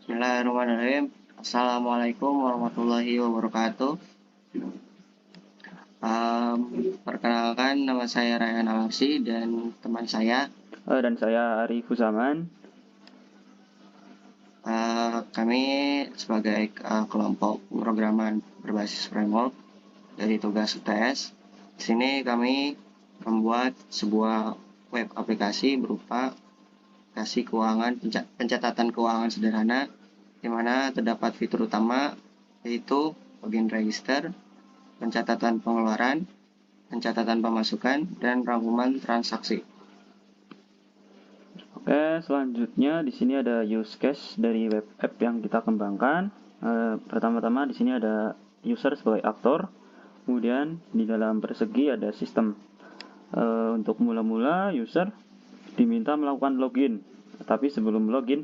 Bismillahirrahmanirrahim. Assalamualaikum warahmatullahi wabarakatuh. Perkenalkan, nama saya Rayhan Alarsi dan teman saya. Dan saya Ari Fusaman. Kami sebagai kelompok pemrograman berbasis framework dari tugas UTS. Di sini kami membuat sebuah web aplikasi berupa aplikasi keuangan pencatatan keuangan sederhana, di mana terdapat fitur utama yaitu login register, pencatatan pengeluaran, pencatatan pemasukan, dan rangkuman transaksi. Oke, selanjutnya di sini ada use case dari web app yang kita kembangkan. Pertama-tama di sini ada user sebagai aktor, kemudian di dalam persegi ada sistem. Untuk mula-mula user diminta melakukan login, tapi sebelum login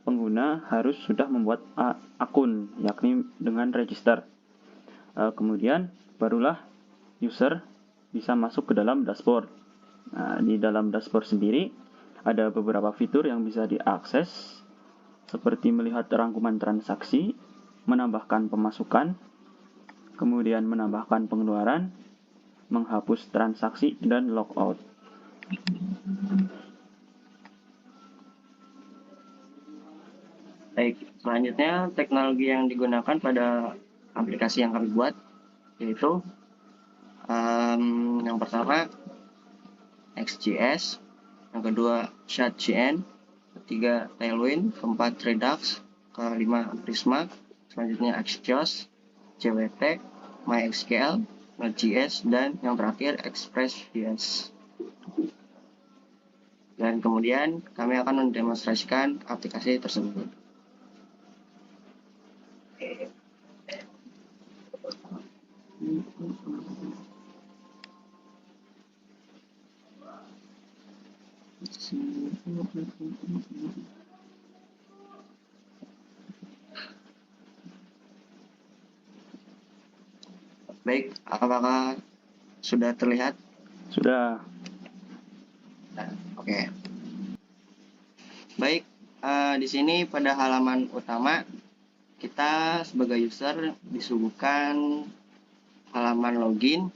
pengguna harus sudah membuat akun, yakni dengan register. Kemudian barulah user bisa masuk ke dalam dashboard. Nah, di dalam dashboard sendiri ada beberapa fitur yang bisa diakses, seperti melihat rangkuman transaksi, menambahkan pemasukan, kemudian menambahkan pengeluaran, menghapus transaksi, dan logout. Baik, selanjutnya teknologi yang digunakan pada aplikasi yang kami buat yaitu yang pertama XGS, yang kedua ShadGN, ketiga Tailwind, keempat Redux, kelima Prisma, selanjutnya Axios, JWT, MySQL, Node.js, dan yang terakhir Express.js. Dan kemudian kami akan mendemonstrasikan aplikasi tersebut. Baik, apakah sudah terlihat? Sudah. Oke. Baik, di sini pada halaman utama kita sebagai user disuguhkan halaman login,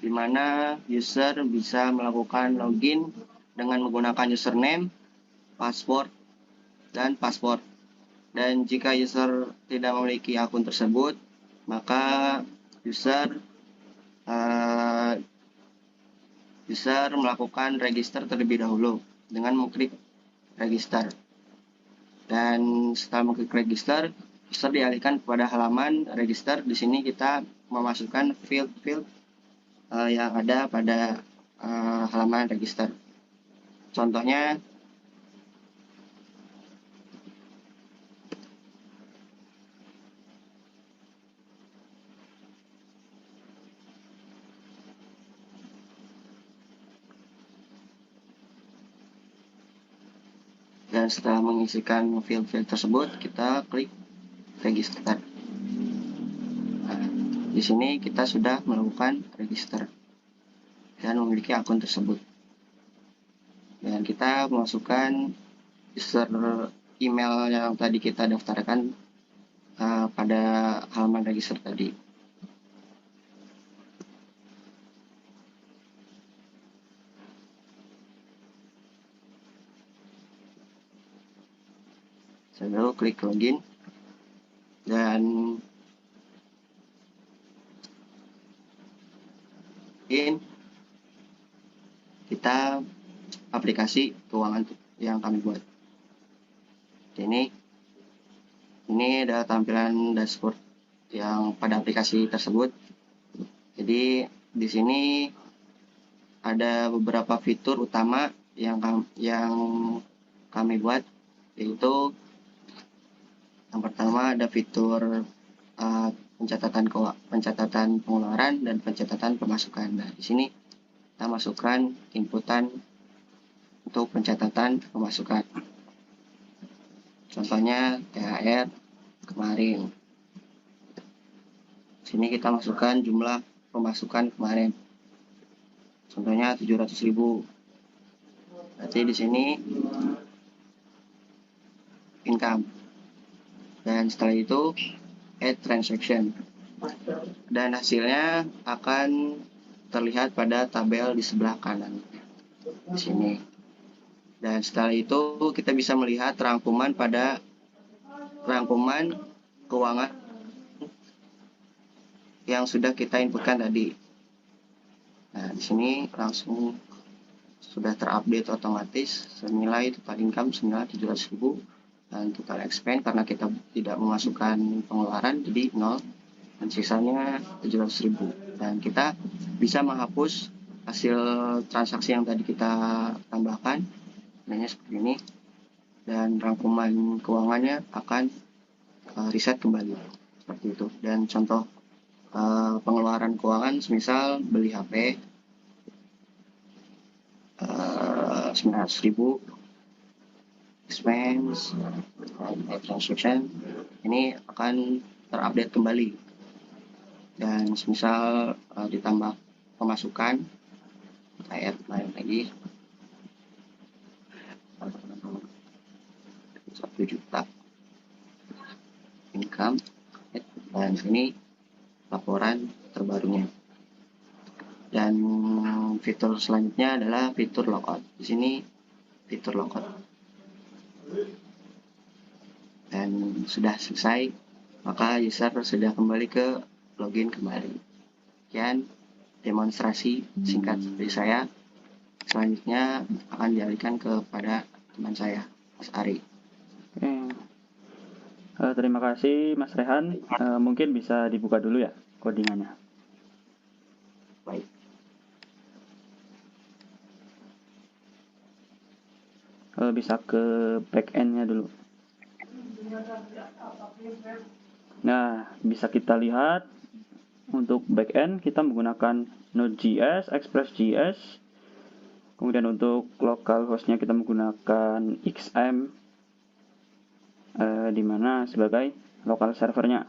di mana user bisa melakukan login dengan menggunakan username, password, dan password. Dan jika user tidak memiliki akun tersebut, maka user melakukan register terlebih dahulu dengan mengklik register. Dan setelah mengklik register, user dialihkan kepada halaman register. Di sini kita memasukkan field-field yang ada pada halaman register. Contohnya, dan setelah mengisikan field-field tersebut, kita klik register. Nah, di sini kita sudah melakukan register dan memiliki akun tersebut. Dan kita memasukkan user email yang tadi kita daftarkan pada halaman register tadi. Lalu klik login dan kita aplikasi keuangan yang kami buat. Ini adalah tampilan dashboard yang pada aplikasi tersebut. Jadi di sini ada beberapa fitur utama yang kami buat, yaitu yang pertama ada fitur pencatatan pengeluaran dan pencatatan pemasukan. Nah, di sini kita masukkan inputan untuk pencatatan pemasukan. Contohnya THR kemarin. Sini kita masukkan jumlah pemasukan kemarin. Contohnya 700.000. Berarti di sini income. Dan setelah itu add transaction. Dan hasilnya akan terlihat pada tabel di sebelah kanan di sini. Dan setelah itu kita bisa melihat rangkuman keuangan yang sudah kita inputkan tadi. Nah, di sini langsung sudah terupdate otomatis senilai total income senilai 700.000 dan total expense karena kita tidak memasukkan pengeluaran jadi 0 dan sisanya 700.000. Dan kita bisa menghapus hasil transaksi yang tadi kita tambahkan, namanya seperti ini, dan rangkuman keuangannya akan reset kembali seperti itu. Dan contoh pengeluaran keuangan semisal beli HP 900.000, expense, transaction ini akan terupdate kembali. Dan semisal ditambah pemasukan, kita add lagi 1 juta income, dan ini laporan terbarunya. Dan fitur selanjutnya adalah fitur logout. Di sini fitur logout. Dan sudah selesai, maka user sudah kembali ke login kembali. Sekian demonstrasi singkat dari saya. Selanjutnya akan dialihkan kepada teman saya, Mas Ari. Oke. Terima kasih Mas Rehan. Mungkin bisa dibuka dulu ya codingannya. Baik. Bisa ke backend-nya dulu. Nah, bisa kita lihat untuk backend kita menggunakan Node.js, Express.js. Kemudian untuk local hostnya kita menggunakan XM, di mana sebagai local servernya.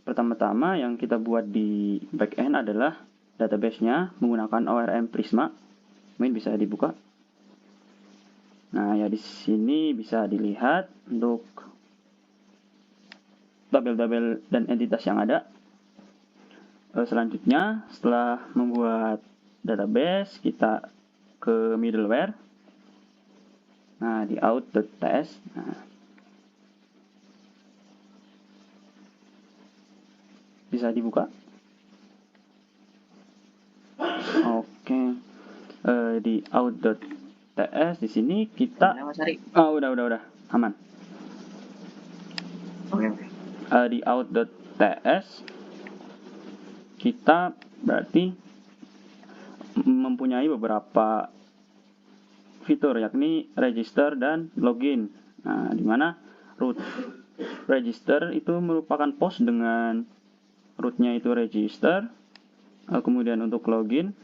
Pertama-tama yang kita buat di backend adalah database-nya menggunakan ORM Prisma. Mungkin bisa dibuka. Nah, ya di sini bisa dilihat untuk tabel-tabel dan entitas yang ada. Selanjutnya, setelah membuat database, kita ke middleware. Nah, di out.ts. Nah, bisa dibuka. Oke. Di out.ts di sini kita udah aman. Oke. Di out.ts kita berarti mempunyai beberapa fitur, yakni register dan login. Nah, di mana root register itu merupakan post dengan rootnya itu register. Kemudian untuk login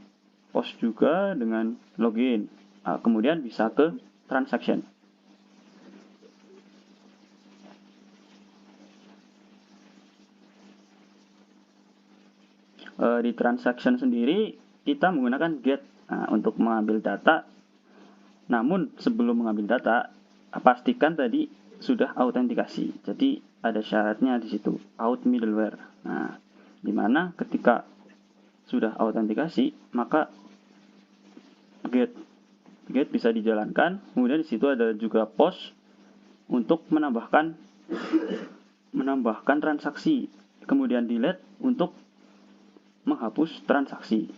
post juga dengan login. Kemudian bisa ke transaction. Di transaction sendiri kita menggunakan get untuk mengambil data. Namun sebelum mengambil data, pastikan tadi sudah autentikasi. Jadi ada syaratnya di situ, out middleware. Nah, di mana ketika sudah autentikasi, maka get bisa dijalankan. Kemudian di situ ada juga post untuk menambahkan transaksi. Kemudian delete untuk menghapus transaksi.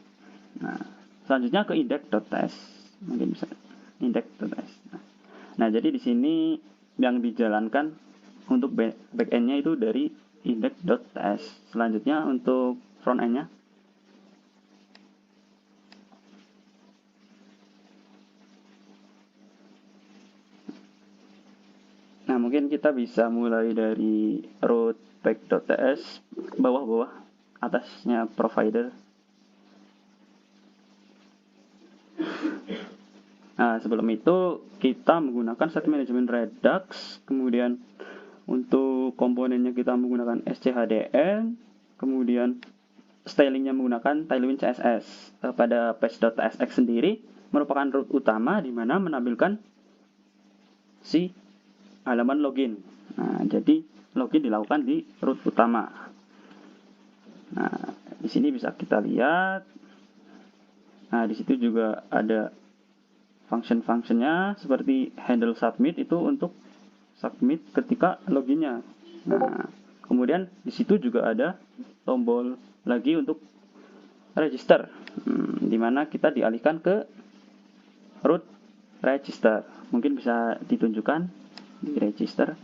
Nah, selanjutnya ke index.ts. Mungkin bisa index.ts. Nah, jadi di sini yang dijalankan untuk backend-nya itu dari index.ts. Selanjutnya untuk front-end-nya. Nah, mungkin kita bisa mulai dari root back.ts, bawah-bawah, atasnya provider. Nah, sebelum itu kita menggunakan set management Redux, kemudian untuk komponennya kita menggunakan SCHDN, kemudian stylingnya menggunakan Tailwind CSS. Pada page.tsx sendiri merupakan root utama di mana menampilkan si halaman login. Nah, jadi login dilakukan di root utama. Nah, di sini bisa kita lihat. Nah, di situ juga ada function-functionnya seperti handle submit itu untuk submit ketika loginnya. Nah, kemudian di situ juga ada tombol lagi untuk register, di mana kita dialihkan ke root register. Mungkin bisa ditunjukkan di register.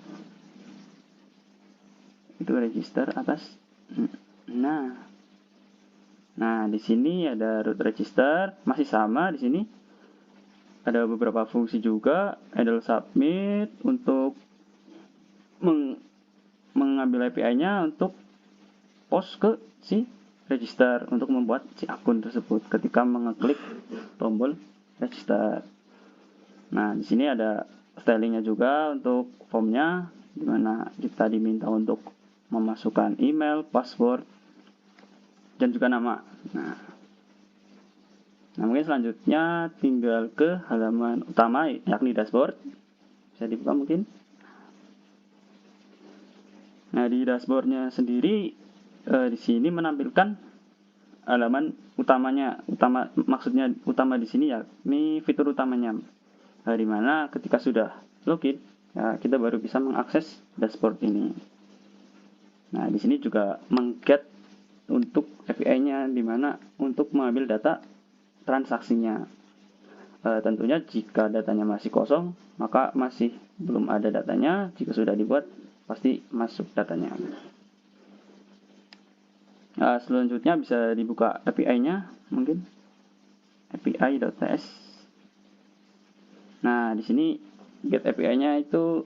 Itu register atas. Nah, di sini ada root register, masih sama di sini. Ada beberapa fungsi juga, handle submit untuk mengambil API-nya untuk post ke si register untuk membuat si akun tersebut ketika mengeklik tombol register. Nah, di sini ada stylingnya juga untuk formnya, di mana kita diminta untuk memasukkan email, password, dan juga nama. Nah, mungkin selanjutnya tinggal ke halaman utama, yakni dashboard. Bisa dibuka mungkin. Nah, di dashboardnya sendiri, di sini menampilkan halaman utamanya. Maksudnya utama di sini yakni fitur utamanya. Di mana ketika sudah login, kita baru bisa mengakses dashboard ini. Nah, di sini juga meng-get untuk API-nya, di mana untuk mengambil data transaksinya. Tentunya jika datanya masih kosong, maka masih belum ada datanya. Jika sudah dibuat, pasti masuk datanya. Selanjutnya bisa dibuka API-nya, mungkin api.ts. Nah, di sini get API-nya itu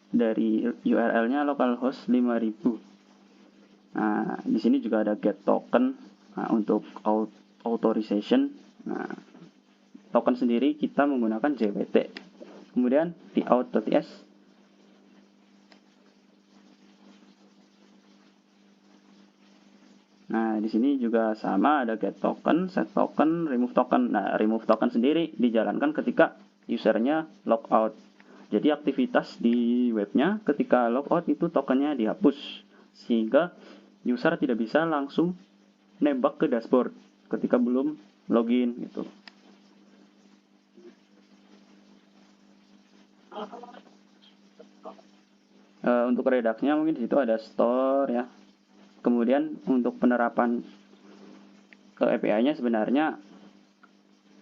dari URL-nya localhost 5000. Nah, di sini juga ada get token untuk authorization. Nah, token sendiri kita menggunakan JWT. Kemudian di out.ts. Nah, di sini juga sama, ada get token, set token, remove token. Nah, remove token sendiri dijalankan ketika usernya logout. Jadi aktivitas di webnya ketika logout itu tokennya dihapus, sehingga user tidak bisa langsung nembak ke dashboard ketika belum login gitu. Untuk Redux-nya mungkin di situ ada store ya. Kemudian untuk penerapan ke API-nya sebenarnya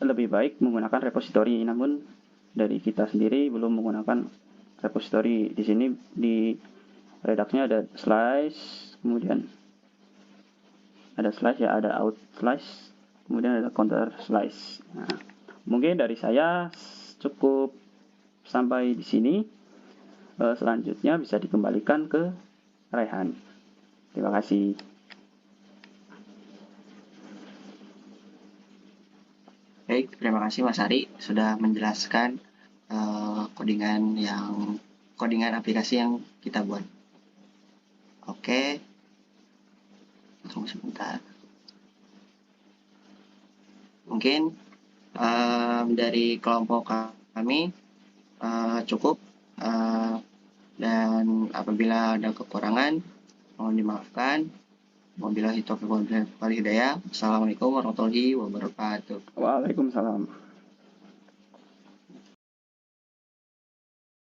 lebih baik menggunakan repository, namun dari kita sendiri belum menggunakan repository. Di sini di Redux-nya ada slice, kemudian ada slice ya, ada out slice, kemudian ada counter slice. Nah, mungkin dari saya cukup sampai di sini. Selanjutnya bisa dikembalikan ke Raihan. Terima kasih. Baik, terima kasih Mas Ari sudah menjelaskan codingan aplikasi yang kita buat. Oke, tunggu sebentar. Mungkin dari kelompok kami cukup, dan apabila ada kekurangan mohon dimaafkan. Wabillahi taufiq wal hidayah. Assalamualaikum warahmatullahi wabarakatuh. Waalaikumsalam.